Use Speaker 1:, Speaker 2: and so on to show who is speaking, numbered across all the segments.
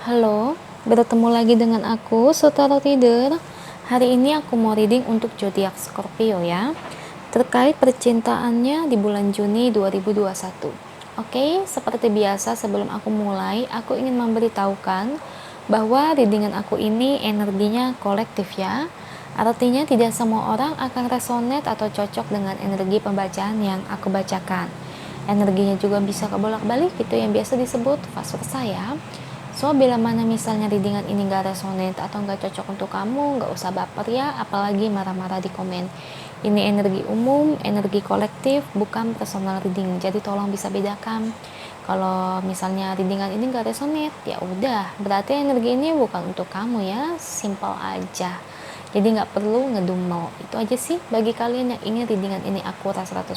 Speaker 1: Halo, bertemu lagi dengan aku, Sutara Tider. Hari ini aku mau reading untuk zodiak Scorpio ya, terkait percintaannya di bulan Juni 2021. Oke, seperti biasa sebelum aku mulai, aku ingin memberitahukan bahwa readingan aku ini energinya kolektif ya. Artinya tidak semua orang akan resonate atau cocok dengan energi pembacaan yang aku bacakan. Energinya juga bisa kebolak-balik gitu yang biasa disebut vice versa ya. So, bila mana misalnya readingan ini gak resonate atau gak cocok untuk kamu, gak usah baper ya, apalagi marah-marah di komen. Ini energi umum, energi kolektif, bukan personal reading. Jadi tolong bisa bedakan. Kalau misalnya readingan ini gak resonate, ya udah, berarti energi ini bukan untuk kamu ya, simple aja. Jadi gak perlu ngedumel. Itu aja sih bagi kalian yang ingin readingan ini akurat 100%.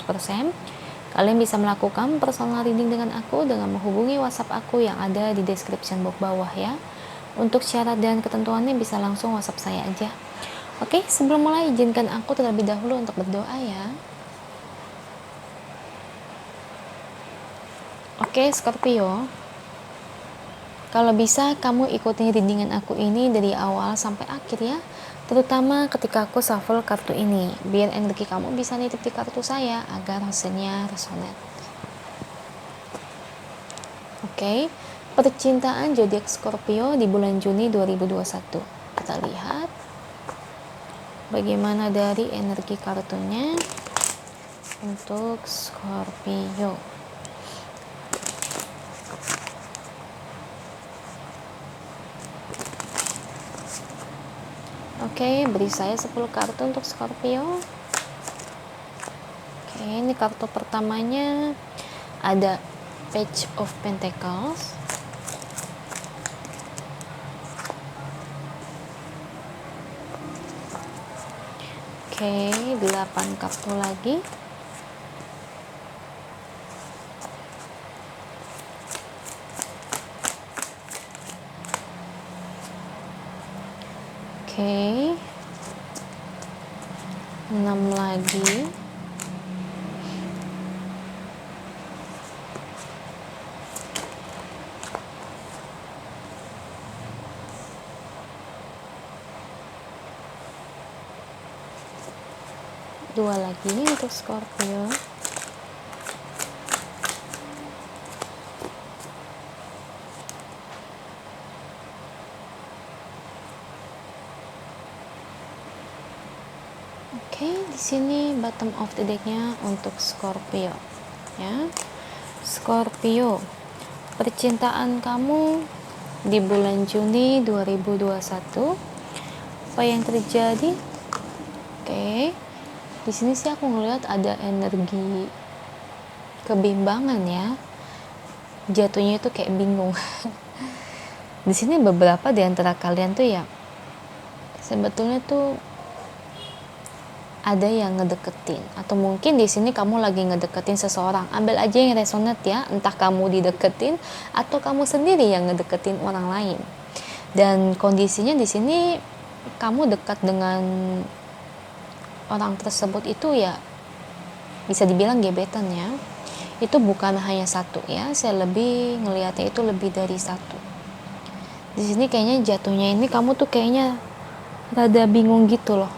Speaker 1: Kalian bisa melakukan personal reading dengan aku dengan menghubungi WhatsApp aku yang ada di description box bawah ya. Untuk syarat dan ketentuannya bisa langsung WhatsApp saya aja. Oke, sebelum mulai izinkan aku terlebih dahulu untuk berdoa ya. Oke, Scorpio. Kalau bisa kamu ikuti readingan aku ini dari awal sampai akhir ya. Terutama ketika aku shuffle kartu ini, biar energi kamu bisa nitip di kartu saya agar hasilnya resonate. Oke, percintaan zodiak Scorpio di bulan Juni 2021. Kita lihat bagaimana dari energi kartunya untuk Scorpio. Oke, beri saya 10 kartu untuk Scorpio. Oke, ini kartu pertamanya ada Page of Pentacles. Oke, 8 kartu lagi. Oke, 6 lagi. Dua lagi untuk Scorpio. Oke, di sini bottom of the deck-nya untuk Scorpio. Ya. Scorpio, percintaan kamu di bulan Juni 2021. Apa yang terjadi? Oke. Di sini sih aku ngelihat ada energi kebimbangan ya. Jatuhnya itu kayak bingung. Di sini beberapa di antara kalian tuh ya sebetulnya tuh ada yang ngedeketin, atau mungkin di sini kamu lagi ngedeketin seseorang. Ambil aja yang resonate ya, entah kamu dideketin atau kamu sendiri yang ngedeketin orang lain. Dan kondisinya di sini kamu dekat dengan orang tersebut itu ya bisa dibilang gebetan ya. Itu bukan hanya satu ya, saya lebih ngelihatnya itu lebih dari satu. Di sini kayaknya jatuhnya ini kamu tuh kayaknya rada bingung gitu loh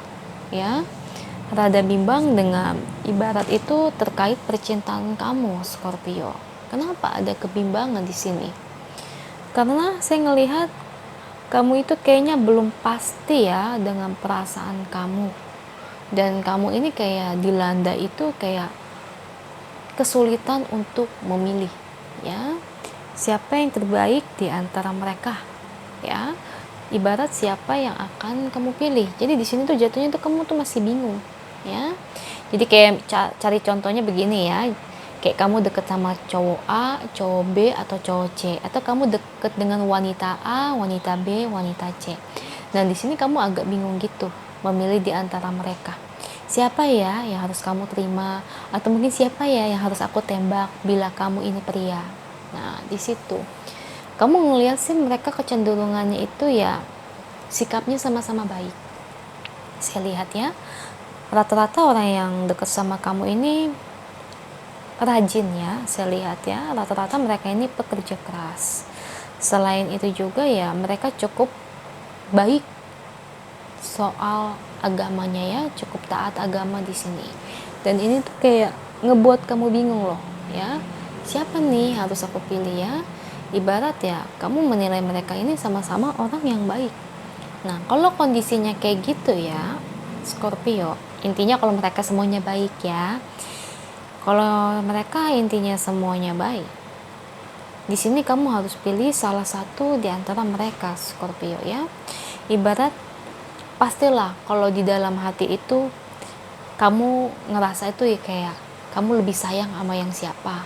Speaker 1: ya. Rada bimbang dengan ibarat itu terkait percintaan kamu Scorpio. Kenapa ada kebimbangan di sini? Karena saya ngelihat kamu itu kayaknya belum pasti ya dengan perasaan kamu. Dan kamu ini kayak dilanda itu kayak kesulitan untuk memilih ya. Siapa yang terbaik di antara mereka? Ya. Ibarat siapa yang akan kamu pilih. Jadi di sini tuh jatuhnya tuh kamu tuh masih bingung. Ya, jadi kayak cari contohnya begini ya, kayak kamu deket sama cowok A, cowok B, atau cowok C, atau kamu deket dengan wanita A, wanita B, wanita C. Nah di sini kamu agak bingung gitu, memilih di antara mereka. Siapa ya yang harus kamu terima, atau mungkin siapa ya yang harus aku tembak bila kamu ini pria. Nah di situ kamu ngelihat sih mereka kecenderungannya itu ya sikapnya sama-sama baik. Saya lihat ya. Rata-rata orang yang dekat sama kamu ini rajin ya, saya lihat ya, rata-rata mereka ini pekerja keras. Selain itu juga ya mereka cukup baik soal agamanya ya, cukup taat agama di sini. Dan ini tuh kayak ngebuat kamu bingung loh ya, siapa nih harus aku pilih ya. Ibarat ya kamu menilai mereka ini sama-sama orang yang baik. Nah kalau kondisinya kayak gitu ya Scorpio, intinya kalau mereka semuanya baik ya, kalau mereka intinya semuanya baik, di sini kamu harus pilih salah satu di antara mereka Scorpio ya. Ibarat pastilah kalau di dalam hati itu kamu ngerasa itu ya kayak kamu lebih sayang sama yang siapa,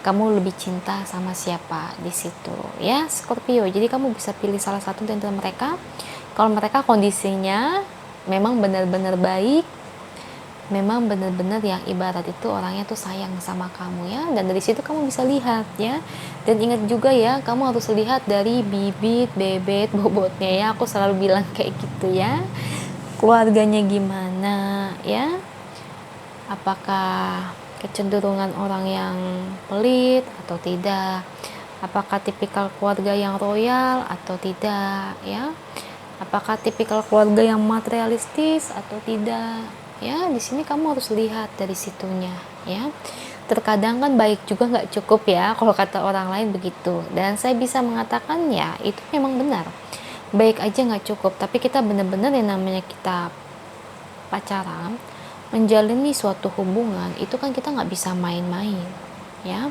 Speaker 1: kamu lebih cinta sama siapa di situ ya Scorpio. Jadi kamu bisa pilih salah satu di antara mereka. Kalau mereka kondisinya memang benar-benar baik, memang benar-benar yang ibarat itu orangnya tuh sayang sama kamu ya, dan dari situ kamu bisa lihat ya. Dan ingat juga ya, kamu harus lihat dari bibit, bebet, bobotnya ya, aku selalu bilang kayak gitu ya. Keluarganya gimana ya, apakah kecenderungan orang yang pelit atau tidak, apakah tipikal keluarga yang royal atau tidak ya, apakah tipikal keluarga yang materialistis atau tidak ya. Di sini kamu harus lihat dari situnya ya. Terkadang kan baik juga nggak cukup ya, kalau kata orang lain begitu, dan saya bisa mengatakan ya itu memang benar, baik aja nggak cukup. Tapi kita benar-benar yang namanya kita pacaran, menjalani suatu hubungan itu kan kita nggak bisa main-main ya.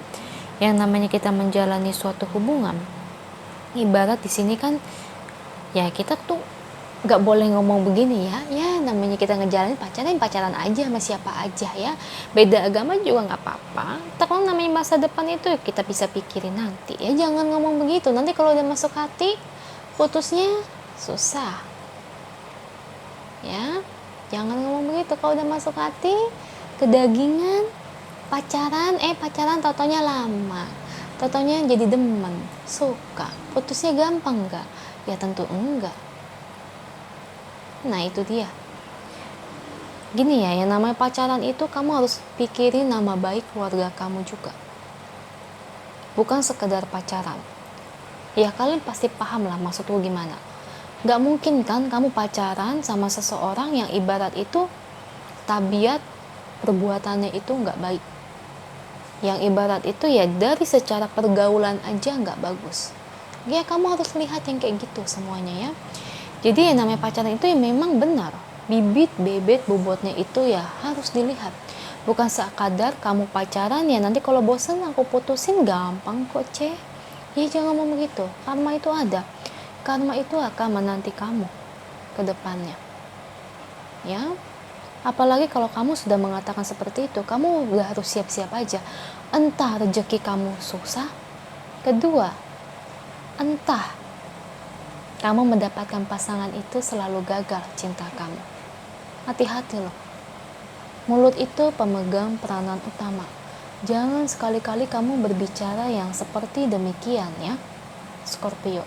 Speaker 1: Yang namanya kita menjalani suatu hubungan, ibarat di sini kan ya kita tuh nggak boleh ngomong begini ya, ya namanya kita ngejalanin pacaran aja sama siapa aja ya, beda agama juga nggak apa-apa. Tapi namanya masa depan itu kita bisa pikirin nanti ya, jangan ngomong begitu, nanti kalau udah masuk hati putusnya susah ya. Jangan ngomong begitu, kalau udah masuk hati kedagingan, pacaran tau-taunya lama, tau-taunya jadi demen, suka, putusnya gampang nggak? Ya tentu enggak. Nah itu dia. Gini ya, yang namanya pacaran itu kamu harus pikirin nama baik keluarga kamu juga, bukan sekedar pacaran. Ya kalian pasti paham lah maksud gue gimana. Gak mungkin kan kamu pacaran sama seseorang yang ibarat itu tabiat perbuatannya itu gak baik, yang ibarat itu ya dari secara pergaulan aja gak bagus. Ya kamu harus lihat yang kayak gitu semuanya ya. Jadi yang namanya pacaran itu ya memang benar, bibit, bebet, bobotnya itu ya harus dilihat. Bukan sekadar kamu pacaran ya nanti kalau bosan aku putusin, gampang kok ceh. Ya jangan ngomong begitu, karma itu ada. Karma itu akan menanti kamu ke depannya ya. Apalagi kalau kamu sudah mengatakan seperti itu, kamu udah harus siap-siap aja. Entah rezeki kamu susah, kedua entah kamu mendapatkan pasangan itu selalu gagal cinta kamu. Hati-hati loh, mulut itu pemegang peranan utama. Jangan sekali-kali kamu berbicara yang seperti demikian ya Scorpio.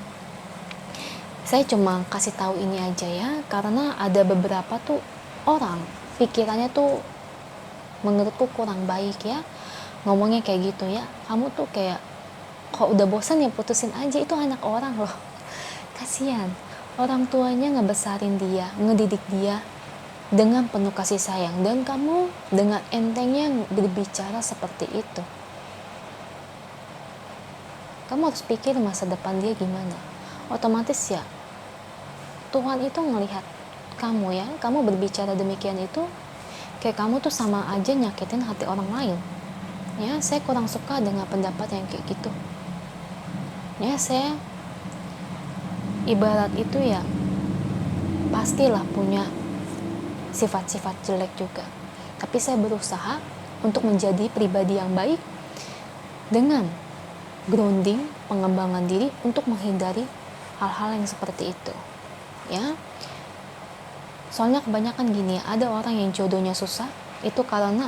Speaker 1: Saya cuma kasih tahu ini aja ya, karena ada beberapa tuh orang pikirannya tuh menurutku kurang baik ya, ngomongnya kayak gitu ya. Kamu tuh kayak kok udah bosan ya putusin aja, itu anak orang loh. Kasihan, orang tuanya ngebesarin dia, ngedidik dia dengan penuh kasih sayang, dan kamu dengan entengnya berbicara seperti itu. Kamu harus pikir masa depan dia gimana. Otomatis ya Tuhan itu ngelihat kamu ya, kamu berbicara demikian itu kayak kamu tuh sama aja nyakitin hati orang lain ya. Saya kurang suka dengan pendapat yang kayak gitu ya. Saya ibarat itu ya pastilah punya sifat-sifat jelek juga, tapi saya berusaha untuk menjadi pribadi yang baik dengan grounding, pengembangan diri untuk menghindari hal-hal yang seperti itu ya. Soalnya kebanyakan gini, ada orang yang jodohnya susah itu karena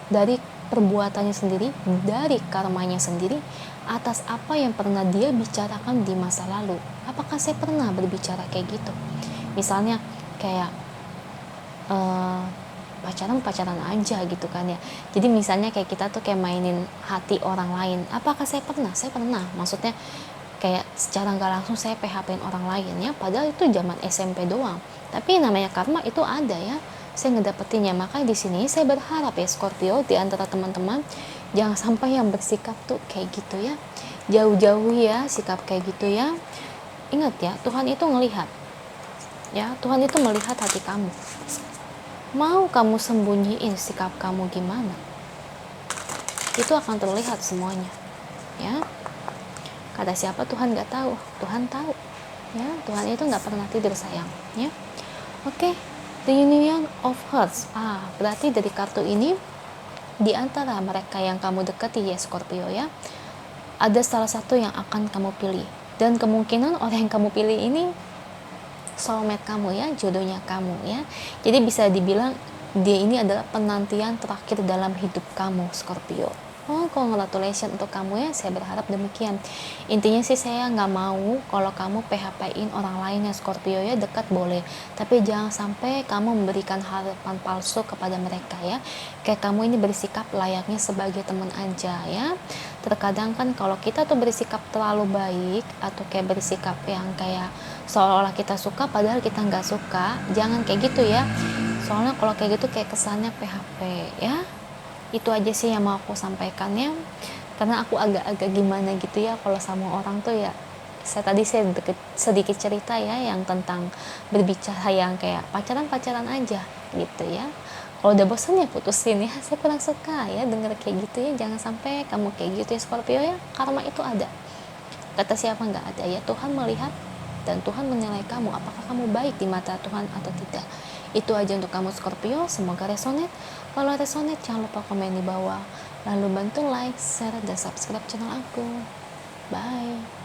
Speaker 1: dari perbuatannya sendiri, dari karmanya sendiri, atas apa yang pernah dia bicarakan di masa lalu. Apakah saya pernah berbicara kayak gitu? Misalnya kayak pacaran aja gitu kan ya. Jadi misalnya kayak kita tuh kayak mainin hati orang lain. Apakah saya pernah? Saya pernah. Maksudnya kayak secara nggak langsung saya PHP-in orang lain ya, padahal itu zaman SMP doang. Tapi namanya karma itu ada ya, saya ngedapetinnya. Makanya di sini saya berharap ya Scorpio, di antara teman-teman jangan sampai yang bersikap tuh kayak gitu ya, jauh-jauh ya sikap kayak gitu ya. Ingat ya, Tuhan itu ngelihat ya, Tuhan itu melihat hati kamu. Mau kamu sembunyiin sikap kamu gimana, itu akan terlihat semuanya ya. Kata siapa? Tuhan nggak tahu, Tuhan tahu ya. Tuhan itu nggak pernah tidur sayang ya. Oke, the Union of Hearts. Berarti dari kartu ini, di antara mereka yang kamu dekati ya Scorpio ya, ada salah satu yang akan kamu pilih, dan kemungkinan orang yang kamu pilih ini soulmate kamu ya, jodohnya kamu ya. Jadi bisa dibilang dia ini adalah penantian terakhir dalam hidup kamu Scorpio. Congratulations untuk kamu ya, saya berharap demikian. Intinya sih saya nggak mau kalau kamu PHP-in orang lain ya Scorpio ya, dekat boleh, tapi jangan sampai kamu memberikan harapan palsu kepada mereka ya. Kayak kamu ini bersikap layaknya sebagai teman aja ya. Terkadang kan kalau kita tuh bersikap terlalu baik atau kayak bersikap yang kayak seolah-olah kita suka padahal kita nggak suka, jangan kayak gitu ya. Soalnya kalau kayak gitu kayak kesannya PHP ya. Itu aja sih yang mau aku sampaikan ya, karena aku agak-agak gimana gitu ya kalau sama orang tuh ya. Saya sedikit cerita ya yang tentang berbicara yang kayak pacaran aja gitu ya. Kalau udah bosan ya putusin ya, saya kurang suka ya denger kayak gitu ya. Jangan sampai kamu kayak gitu ya Scorpio ya, karma itu ada. Kata siapa? Nggak ada ya. Tuhan melihat dan Tuhan menilai kamu, apakah kamu baik di mata Tuhan atau tidak. Itu aja untuk kamu Scorpio, semoga resonate. Kalau resonate jangan lupa komen di bawah, lalu bantu like, share, dan subscribe channel aku. Bye.